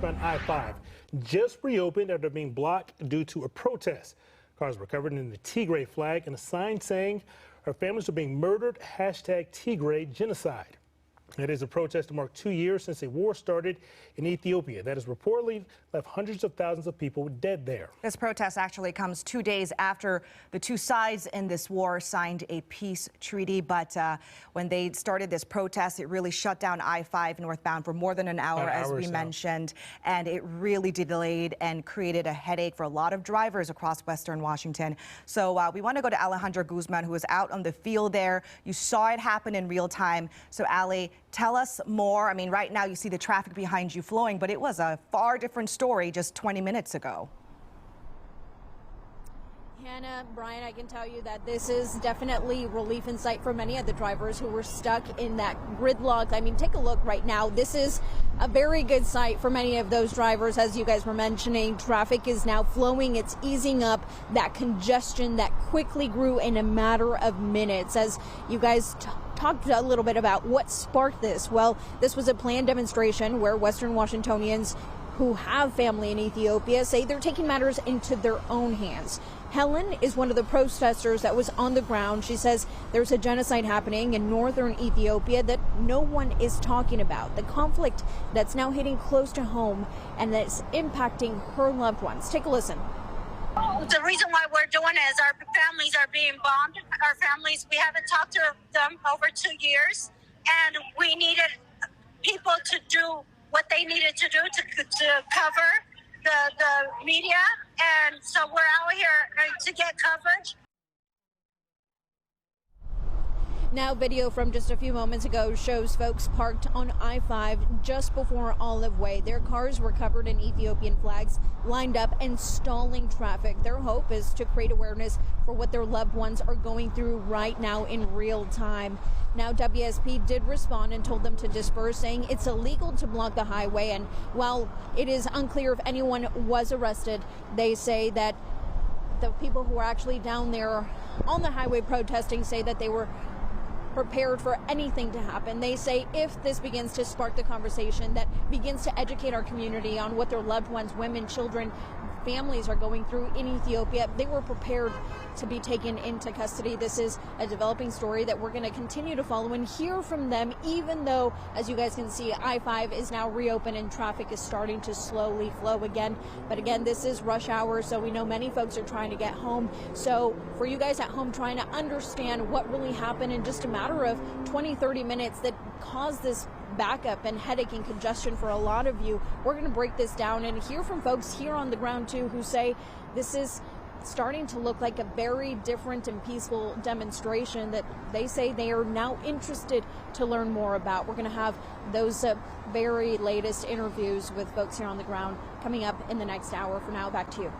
On I-5 just reopened after being blocked due to a protest. Cars were covered in the Tigray flag and a sign saying our families are being murdered, #Tigray genocide. It is a protest to mark 2 years since a war started in Ethiopia that has reportedly left hundreds of thousands of people dead there. This protest actually comes 2 days after the two sides in this war signed a peace treaty. But when they started this protest, it really shut down I-5 northbound for more than an hour, as we mentioned. And it really delayed and created a headache for a lot of drivers across Western Washington. So we want to go to Alejandra Guzman, who was out on the field there. You saw it happen in real time. So, Ale, tell us more. I mean, right now you see the traffic behind you flowing, but it was a far different story just 20 minutes ago. Hannah, Brian, I can tell you that this is definitely relief in sight for many of the drivers who were stuck in that gridlock. I mean, take a look right now. This is a very good sight for many of those drivers. As you guys were mentioning, traffic is now flowing. It's easing up that congestion that quickly grew in a matter of minutes. As you guys talked a little bit about what sparked this. Well, this was a planned demonstration where Western Washingtonians who have family in Ethiopia say they're taking matters into their own hands. Helen is one of the protesters that was on the ground. She says there's a genocide happening in northern Ethiopia that no one is talking about. The conflict that's now hitting close to home and that's impacting her loved ones. Take a listen. The reason why we're doing it is our families are being bombed. Our families, we haven't talked to them over 2 years, and we needed people to do what they needed to do to cover the media, and so we're out here to get coverage. Now, video from just a few moments ago shows folks parked on I-5 just before Olive Way. Their cars were covered in Ethiopian flags, lined up and stalling traffic. Their hope is to create awareness for what their loved ones are going through right now in real time. Now, WSP did respond and told them to disperse, saying it's illegal to block the highway. And while it is unclear if anyone was arrested, they say that the people who are actually down there on the highway protesting say that they were prepared for anything to happen. They say if this begins to spark the conversation that begins to educate our community on what their loved ones, women, children, families are going through in Ethiopia, they were prepared to be taken into custody. This is a developing story that we're going to continue to follow and hear from them, even though, as you guys can see, I-5 is now reopened and traffic is starting to slowly flow again. But again, this is rush hour, so we know many folks are trying to get home. So for you guys at home trying to understand what really happened in just a matter of 20-30 minutes that caused this backup and headache and congestion for a lot of you, we're going to break this down and hear from folks here on the ground too who say this is starting to look like a very different and peaceful demonstration that they say they are now interested to learn more about. We're going to have those very latest interviews with folks here on the ground coming up in the next hour. For now, back to you.